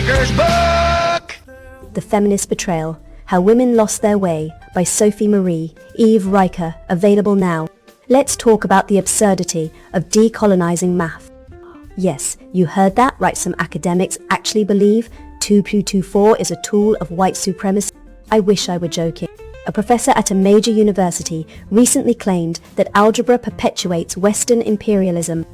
Riker's book! The Feminist Betrayal, How Women Lost Their Way by Sophie Marie, Eve Riker, available now. Let's talk about the absurdity of decolonizing math. Yes, you heard that right. Some academics actually believe 2 + 2 = 4 is a tool of white supremacy. I wish I were joking. A professor at a major university recently claimed that algebra perpetuates Western imperialism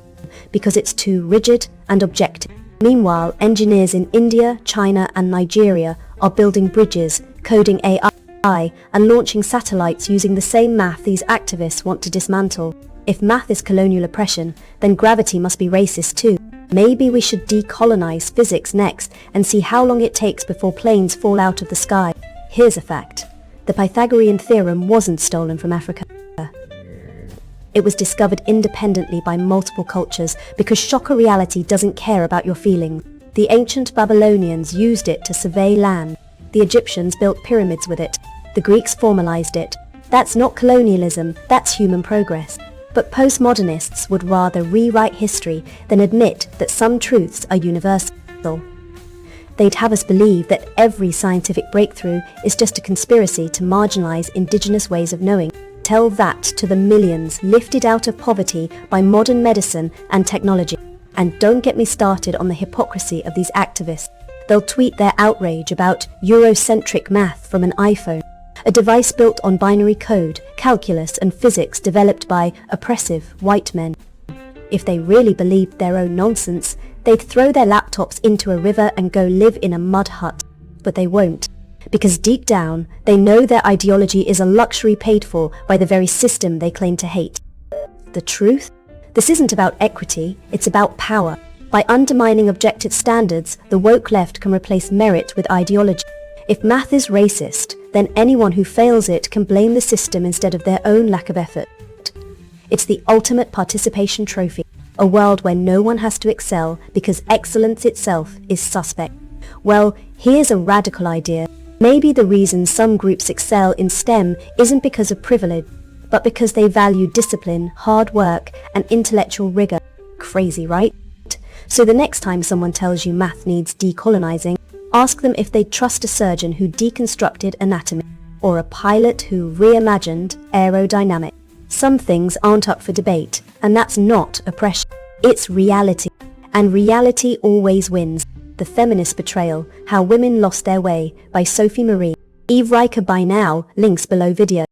because it's too rigid and objective. Meanwhile, engineers in India, China, and Nigeria are building bridges, coding AI, and launching satellites using the same math these activists want to dismantle. If math is colonial oppression, then gravity must be racist too. Maybe we should decolonize physics next and see how long it takes before planes fall out of the sky. Here's a fact. The Pythagorean theorem wasn't stolen from Africa. It was discovered independently by multiple cultures because shocker reality doesn't care about your feelings. The ancient Babylonians used it to survey land. The Egyptians built pyramids with it. The Greeks formalized it. That's not colonialism, that's human progress. But postmodernists would rather rewrite history than admit that some truths are universal. They'd have us believe that every scientific breakthrough is just a conspiracy to marginalize indigenous ways of knowing. Tell that to the millions lifted out of poverty by modern medicine and technology. And don't get me started on the hypocrisy of these activists. They'll tweet their outrage about Eurocentric math from an iPhone, a device built on binary code, calculus, and physics developed by oppressive white men. If they really believed their own nonsense, they'd throw their laptops into a river and go live in a mud hut. But they won't. Because deep down, they know their ideology is a luxury paid for by the very system they claim to hate. The truth? This isn't about equity, it's about power. By undermining objective standards, the woke left can replace merit with ideology. If math is racist, then anyone who fails it can blame the system instead of their own lack of effort. It's the ultimate participation trophy, a world where no one has to excel because excellence itself is suspect. Well, here's a radical idea. Maybe the reason some groups excel in STEM isn't because of privilege, but because they value discipline, hard work, and intellectual rigor. Crazy, right? So the next time someone tells you math needs decolonizing, ask them if they'd trust a surgeon who deconstructed anatomy, or a pilot who reimagined aerodynamics. Some things aren't up for debate, and that's not oppression. It's reality. And reality always wins. The Feminist Betrayal, How Women Lost Their Way by Sophie Marie. Eve Riker by now, links below video.